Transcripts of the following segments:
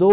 2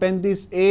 35A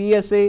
PSA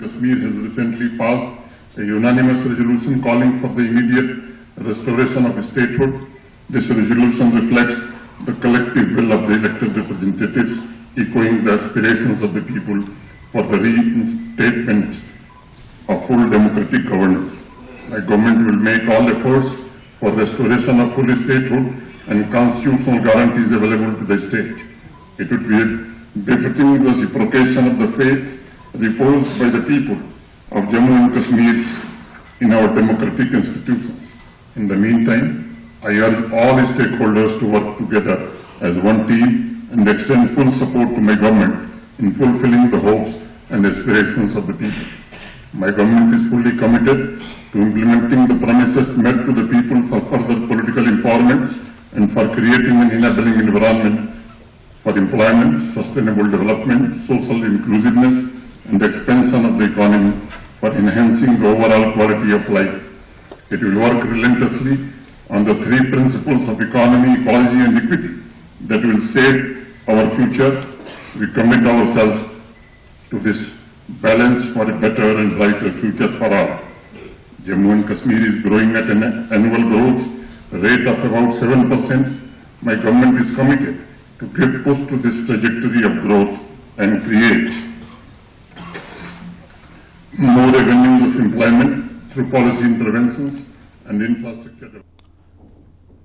Kashmir has recently passed a unanimous resolution calling for the immediate restoration of statehood. This resolution reflects the collective will of the elected representatives, echoing the aspirations of the people for the reinstatement of full democratic governance. My government will make all efforts for restoration of full statehood and constitutional guarantees available to the state. It would be befitting the reciprocation of the faith reposed by the people of Jammu and Kashmir in our democratic institutions. In the meantime, I urge all stakeholders to work together as one team and extend full support to my government in fulfilling the hopes and aspirations of the people. My government is fully committed to implementing the promises made to the people for further political empowerment and for creating an enabling environment for employment, sustainable development, social inclusiveness, and expansion of the economy for enhancing the overall quality of life. It will work relentlessly on the 3 principles of economy, ecology, and equity that will shape our future. We commit ourselves to this balance for a better and brighter future for all. Jammu and Kashmir is growing at an annual growth rate of about 7%. My government is committed to give push to this trajectory of growth and create more avenues of employment through policy interventions and infrastructure development.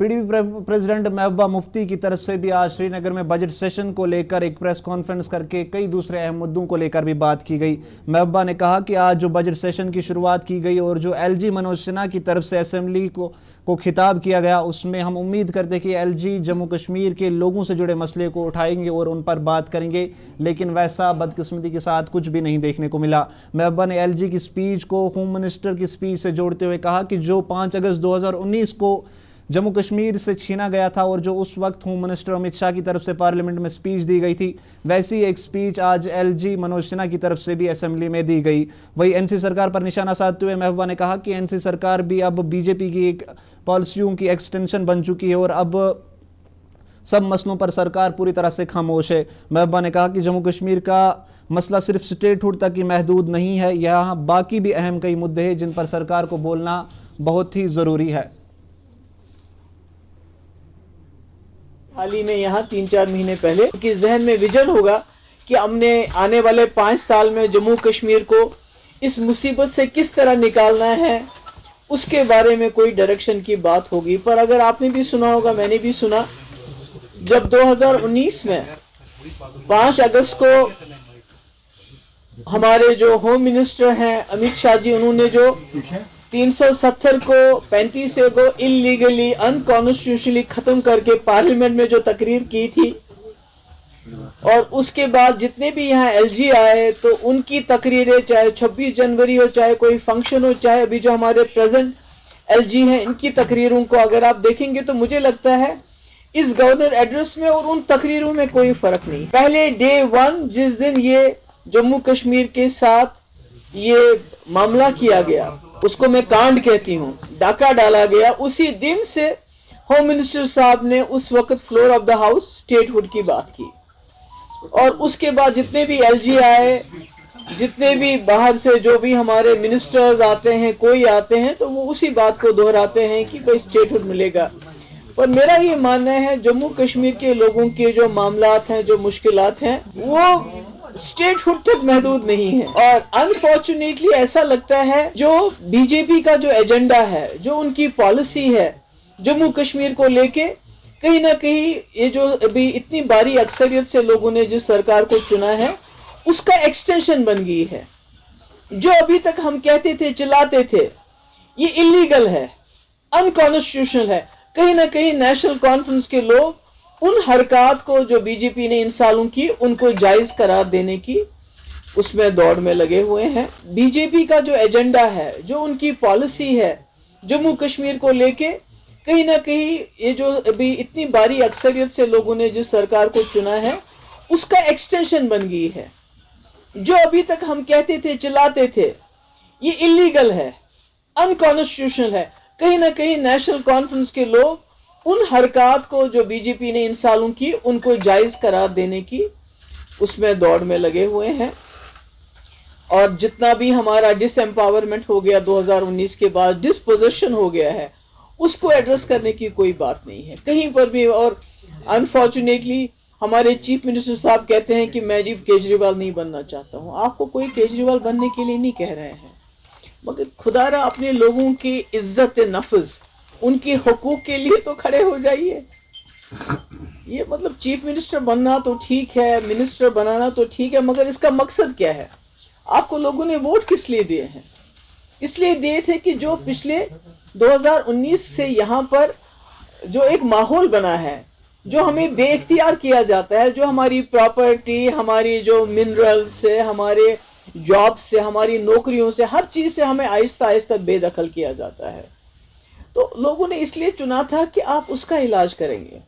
PDP president Mehbooba Mufti की तरफ से भी आज श्रीनगर में budget session को लेकर एक press conference करके कई दूसरे अहम मुद्दों को लेकर भी बात की गई। महबूबा ने कहा कि आज जो बजट सेशन की शुरुआत की गई और जो LG मनोज सिन्हा की तरफ से असेंबली को खिताब किया गया, उसमें हम उम्मीद करते कि LG जम्मू कश्मीर के लोगों से जुड़े मसले को उठाएंगे और उन पर बात करेंगे, लेकिन वैसा बदकिस्मती के साथ कुछ भी नहीं देखने को मिला। महबूबा ने LG की स्पीच को होम मिनिस्टर की स्पीच से जोड़ते हुए कहा कि जो 5 अगस्त 2019 को जम्मू कश्मीर से छीना गया था और जो उस वक्त होम मिनिस्टर अमित शाह की तरफ से पार्लियामेंट में स्पीच दी गई थी, वैसी एक स्पीच आज LG मनोज सिन्हा की तरफ से भी असेंबली में दी गई। वही NC सरकार पर निशाना साधते हुए महबूबा ने कहा कि NC सरकार भी अब BJP की एक पॉलिसियों की एक्सटेंशन बन चुकी है और अब सब मसलों पर सरकार पूरी तरह से खामोश है। महबूबा ने कहा कि जम्मू कश्मीर का मसला सिर्फ स्टेटहुड तक ही महदूद नहीं है, यहाँ बाकी भी अहम कई मुद्दे हैं जिन पर सरकार को बोलना बहुत ही ज़रूरी है। हाल ही में यहाँ 3-4 महीने पहले कि जहन में विजन होगा कि हमने आने वाले 5 साल में जम्मू कश्मीर को इस मुसीबत से किस तरह निकालना है, उसके बारे में कोई डायरेक्शन की बात होगी। पर अगर आपने भी सुना होगा, मैंने भी सुना, जब 2019 में 5 अगस्त को हमारे जो होम मिनिस्टर हैं अमित शाह जी, उन्होंने जो 370 को 35 को इलीगली अनकॉन्स्टिट्यूशनली खत्म करके पार्लियामेंट में जो तकरीर की थी, और उसके बाद जितने भी यहाँ LG आए तो उनकी तकरीरें, चाहे 26 जनवरी हो, चाहे कोई फंक्शन हो, चाहे अभी जो हमारे प्रेजेंट LG हैं, इनकी तकरीरों को अगर आप देखेंगे तो मुझे लगता है इस गवर्नर एड्रेस में और उन तकरीरों में कोई फर्क नहीं। पहले डे 1 जिस दिन ये जम्मू कश्मीर के साथ ये मामला किया गया, उसको मैं कांड कहती हूँ, डाका डाला गया, उसी दिन से होम मिनिस्टर साहब ने उस वक्त floor of the house statehood की बात की। और उसके बाद जितने भी LG आए, जितने भी बाहर से जो भी हमारे मिनिस्टर्स आते हैं, कोई आते हैं, तो वो उसी बात को दोहराते हैं कि भाई स्टेटहुड मिलेगा। पर मेरा ये मानना है जम्मू कश्मीर के लोगों के जो मामलात हैं, जो मुश्किलात हैं, वो स्टेटहुड तक महदूद नहीं है। और अनफॉर्चुनेटली ऐसा लगता है जो BJP का जो एजेंडा है, जो उनकी पॉलिसी है जम्मू कश्मीर को लेके, कहीं ना कहीं ये जो अभी इतनी भारी अक्सरियत से लोगों ने जिस सरकार को चुना है, उसका एक्सटेंशन बन गई है। जो अभी तक हम कहते थे, चिल्लाते थे, ये इलीगल है, अनकॉन्स्टिट्यूशनल है, कहीं ना कहीं नेशनल कॉन्फ्रेंस के लोग उन हरकत को जो BJP ने इन सालों की, उनको जायज करार देने की उसमें दौड़ में लगे हुए हैं। BJP का जो एजेंडा है, जो उनकी पॉलिसी है जम्मू कश्मीर को लेके, कहीं ना कहीं ये जो अभी इतनी भारी अक्सरियत से लोगों ने जिस सरकार को चुना है, उसका एक्सटेंशन बन गई है। जो अभी तक हम कहते थे, चिल्लाते थे, ये इलीगल है, अनकॉन्स्टिट्यूशनल है, कहीं ना कहीं नेशनल कॉन्फ्रेंस के लोग उन हरकत को जो BJP ने इन सालों की, उनको जायज करार देने की उसमें दौड़ में लगे हुए हैं। और जितना भी हमारा डिसएम्पावरमेंट हो गया 2019 के बाद, डिसपोजिशन हो गया है, उसको एड्रेस करने की कोई बात नहीं है कहीं पर भी। और अनफॉर्चुनेटली हमारे चीफ मिनिस्टर साहब कहते हैं कि मैं जी केजरीवाल नहीं बनना चाहता हूँ। आपको कोई केजरीवाल बनने के लिए नहीं कह रहे हैं, मगर खुदारा अपने लोगों की इज्जत नफ्स, उनके हुकूक के लिए तो खड़े हो जाइए। ये मतलब चीफ मिनिस्टर बनना तो ठीक है, मिनिस्टर बनाना तो ठीक है, मगर इसका मकसद क्या है? आपको लोगों ने वोट किस लिए दिए हैं? इसलिए दिए थे कि जो पिछले 2019 से यहाँ पर जो एक माहौल बना है, जो हमें बेइख्तियार किया जाता है, जो हमारी प्रॉपर्टी, हमारी जो मिनरल से, हमारे जॉब से, हमारी नौकरियों से, हर चीज से हमें आहिस्ता आहिस्ता बेदखल किया जाता है। तो लोगों ने इसलिए चुना था कि आप उसका इलाज करेंगे।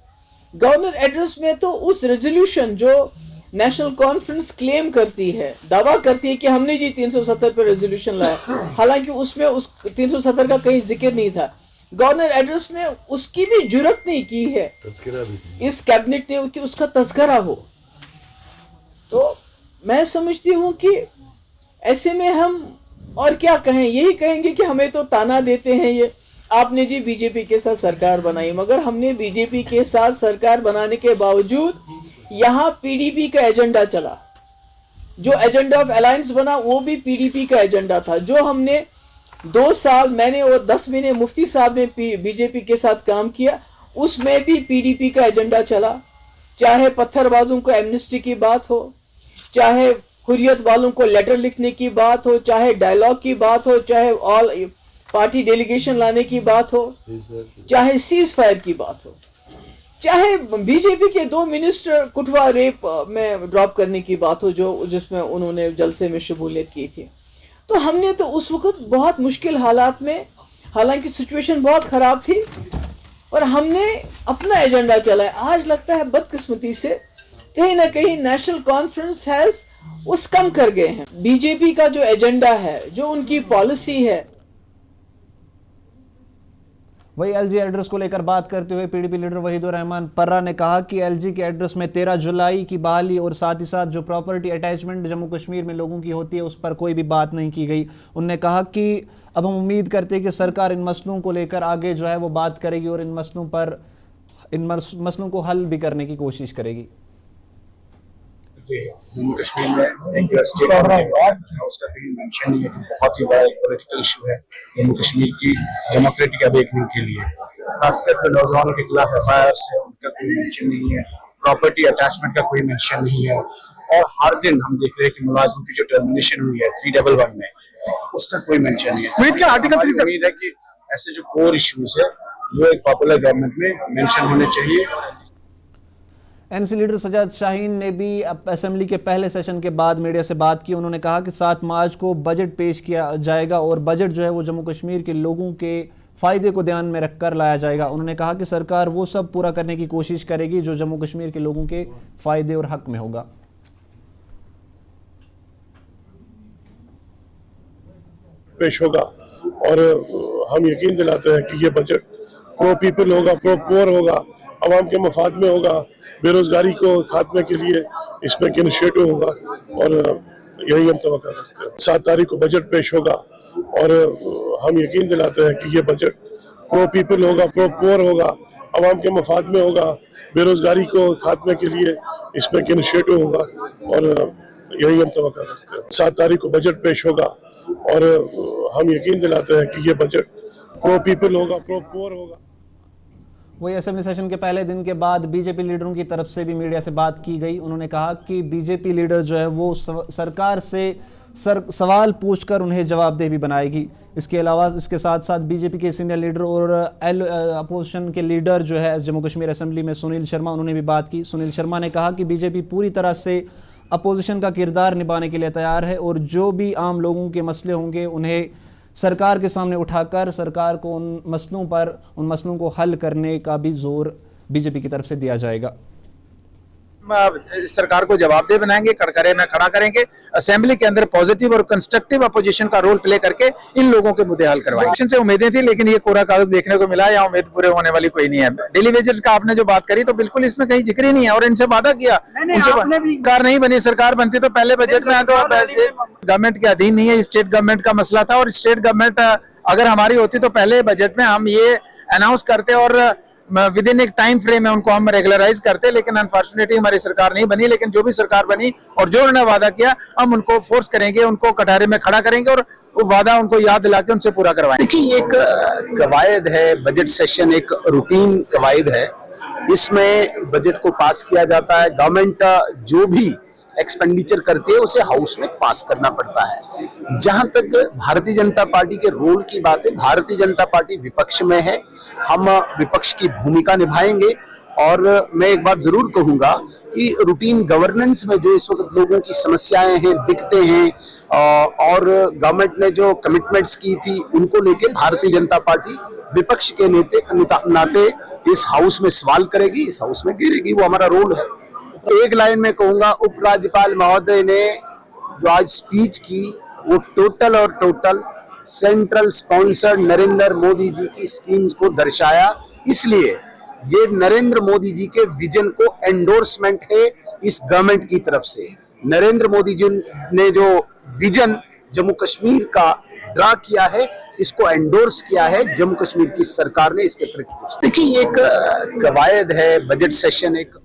गवर्नर एड्रेस में तो उस रेजोल्यूशन जो नेशनल कॉन्फ्रेंस क्लेम करती है, दावा करती है कि हमने जी 370 पर रेजोल्यूशन लाया, हालांकि उसमें उस 370 का कहीं जिक्र नहीं था। गवर्नर एड्रेस में उसकी भी जुर्रत नहीं की है इस कैबिनेट ने कि उसका तज़किरा हो। तो मैं समझती हूँ कि ऐसे में हम और क्या कहें, यही कहेंगे कि हमें तो ताना देते हैं ये, आपने जी बीजेपी के साथ सरकार बनाई, मगर हमने बीजेपी के साथ सरकार बनाने के बावजूद यहाँ पीडीपी का एजेंडा चला। जो एजेंडा ऑफ अलायंस बना वो भी पीडीपी का एजेंडा था। जो हमने 2 साल, मैंने और 10 महीने मुफ्ती साहब ने बीजेपी के साथ काम किया, उसमें भी पीडीपी का एजेंडा चला, चाहे पत्थरबाजों को एमनेस्टी की बात हो, चाहे हुर्रियत वालों को लेटर लिखने की बात हो, चाहे डायलॉग की बात हो, चाहे ऑल पार्टी डेलीगेशन लाने की बात हो, चाहे सीज फायर की बात हो, चाहे बीजेपी के 2 मिनिस्टर कुटवा रेप में ड्रॉप करने की बात हो, जो जिसमें उन्होंने जलसे में शमूलियत की थी। तो हमने तो उस वक्त बहुत मुश्किल हालात में, हालांकि सिचुएशन बहुत खराब थी, और हमने अपना एजेंडा चलाया। आज लगता है बदकिस्मती से कहीं ना कहीं नेशनल कॉन्फ्रेंस हैज वो कम कर गए हैं। बीजेपी का जो एजेंडा है, जो उनकी पॉलिसी है। वही एलजी एड्रेस को लेकर बात करते हुए पीडीपी लीडर वहीदुर रहमान पर्रा ने कहा कि एलजी के एड्रेस में 13 जुलाई की बहाली और साथ ही साथ जो प्रॉपर्टी अटैचमेंट जम्मू कश्मीर में लोगों की होती है उस पर कोई भी बात नहीं की गई। उन्होंने कहा कि अब हम उम्मीद करते हैं कि सरकार इन मसलों को लेकर आगे जो है वो बात करेगी और इन मसलों को हल भी करने की कोशिश करेगी। जम्मू कश्मीर में एक स्टेट उसका कहीं मेंशन नहीं है कि बहुत ही बड़ा एक पॉलिटिकल इशू है जम्मू कश्मीर की डेमोक्रेटिक अवेकनिंग के लिए। खासकर जो नौजवानों के खिलाफ एफआईआर है उनका कोई मेंशन नहीं है, प्रॉपर्टी अटैचमेंट का कोई मेंशन नहीं है, और हर दिन हम देख रहे हैं कि मुलाजिम की जो टर्मिनेशन हुई है 311 में, उसका कोई मेंशन नहीं है। उम्मीद है कि ऐसे जो कोर इश्यूज है वो एक पॉपुलर गवर्नमेंट में मेंशन होने चाहिए। एनसी लीडर सजाद शाहीन ने भी असेंबली के पहले सेशन के बाद मीडिया से बात की। उन्होंने कहा कि 7 मार्च को बजट पेश किया जाएगा और बजट जो है वो जम्मू कश्मीर के लोगों के फ़ायदे को ध्यान में रखकर लाया जाएगा। उन्होंने कहा कि सरकार वो सब पूरा करने की कोशिश करेगी जो जम्मू कश्मीर के लोगों के फ़ायदे और हक में होगा। पेश होगा और हम यकीन दिलाते हैं कि ये बजट प्रो पीपल होगा, प्रो पुअर होगा, आवाम के मफाद में होगा, बेरोजगारी को खात्मे के लिए इसमें एक इनिशिएटिव होगा और यही हम तवक्को रखते हैं। 7 तारीख को बजट पेश होगा और हम यकीन दिलाते हैं कि ये बजट प्रो पीपल होगा, प्रो पुअर होगा, आवाम के मफाद में होगा, बेरोजगारी को खात्मे के लिए इसमें एक इनिशिएटिव होगा और यही हम तवक्को रखते हैं। 7 तारीख को बजट पेश होगा और हम यकीन दिलाते हैं कि ये बजट प्रो पीपल होगा, प्रो पुअर होगा। वही असेंबली सेशन के पहले दिन के बाद बीजेपी लीडरों की तरफ से भी मीडिया से बात की गई। उन्होंने कहा कि बीजेपी लीडर जो है वो सरकार से सवाल पूछकर उन्हें जवाबदेह भी बनाएगी। इसके अलावा इसके साथ साथ बीजेपी के सीनियर लीडर और अपोजिशन के लीडर जो है जम्मू कश्मीर असेंबली में सुनील शर्मा, उन्होंने भी बात की। सुनील शर्मा ने कहा कि बीजेपी पूरी तरह से अपोजिशन का किरदार निभाने के लिए तैयार है और जो भी आम लोगों के मसले होंगे उन्हें सरकार के सामने उठाकर सरकार को उन मसलों को हल करने का भी जोर बीजेपी की तरफ से दिया जाएगा। सरकार को जवाबदेह बनाएंगे, कटघरे में खड़ा करेंगे, असेंबली के अंदर पॉजिटिव और कंस्ट्रक्टिव अपोजिशन का रोल प्ले करके इन लोगों के मुद्दे हल करवाएंगे। इलेक्शन से उम्मीदें थी लेकिन ये कोरा कागज देखने को मिला, या उम्मीद पूरे होने वाली कोई नहीं है। डेली वेजेस का आपने जो बात करी तो बिल्कुल इसमें कहीं जिक्र ही नहीं है, और इनसे वादा किया, उनसे सरकार नहीं बनी। सरकार बनती तो पहले बजट में तो गवर्नमेंट के अधीन नहीं है, स्टेट गवर्नमेंट का मसला था, और स्टेट गवर्नमेंट अगर हमारी होती तो पहले बजट में हम ये अनाउंस करते और विद इन एक टाइम फ्रेम में उनको हम रेगुलराइज करते। लेकिन अनफॉर्चुनेटली हमारी सरकार नहीं बनी, लेकिन जो भी सरकार बनी और जो उन्होंने वादा किया हम उनको फोर्स करेंगे, उनको कटारे में खड़ा करेंगे और वो वादा उनको याद दिला के उनसे पूरा करवाएंगे। देखिए, एक कवायद है, बजट सेशन एक रूटीन कवायद है। इसमें बजट को पास किया जाता है, गवर्नमेंट जो भी एक्सपेंडिचर करती है उसे हाउस में पास करना पड़ता है। जहां तक भारतीय जनता पार्टी के रोल की बात है, भारतीय जनता पार्टी विपक्ष में है, हम विपक्ष की भूमिका निभाएंगे। और मैं एक बात जरूर कहूंगा कि रूटीन गवर्नेंस में जो इस वक्त लोगों की समस्याएं हैं, दिखते हैं, और गवर्नमेंट ने जो कमिटमेंट्स की थी उनको लेके भारतीय जनता पार्टी विपक्ष के नाते इस हाउस में सवाल करेगी, इस हाउस में गिरेगी, वो हमारा रोल है। एक लाइन में कहूंगा, उपराज्यपाल महोदय ने जो आज स्पीच की वो टोटल और total central sponsored Narendra Modi ji की स्कीम्स को दर्शाया। इसलिए ये नरेंद्र मोदी जी के विजन को एंडोर्समेंट है इस गवर्नमेंट की तरफ से। नरेंद्र मोदी जी ने जो विजन जम्मू कश्मीर का ड्रा किया है, इसको एंडोर्स किया है जम्मू कश्मीर की सरकार ने। इसके अतिरिक्त देखिए, एक कवायद है, बजट सेशन एक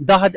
10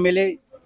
MLA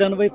3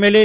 MLA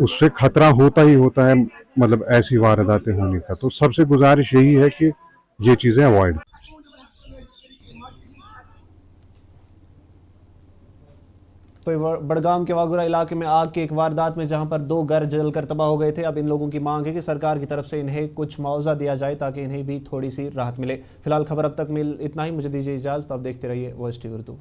उससे खतरा होता ही होता है, मतलब ऐसी वारदातें होने का। तो सबसे गुजारिश यही है कि ये चीज़ें अवॉइड। तो बड़गाम के वागुरा इलाके में आग की एक वारदात में जहां पर 2 घर जलकर तबाह हो गए थे, अब इन लोगों की मांग है कि सरकार की तरफ से इन्हें कुछ मुआवजा दिया जाए ताकि इन्हें भी थोड़ी सी राहत मिले। फिलहाल खबर अब तक इतना ही, मुझे दीजिए इजाज़त। आप देखते रहिए वॉइस टीवी उर्दू।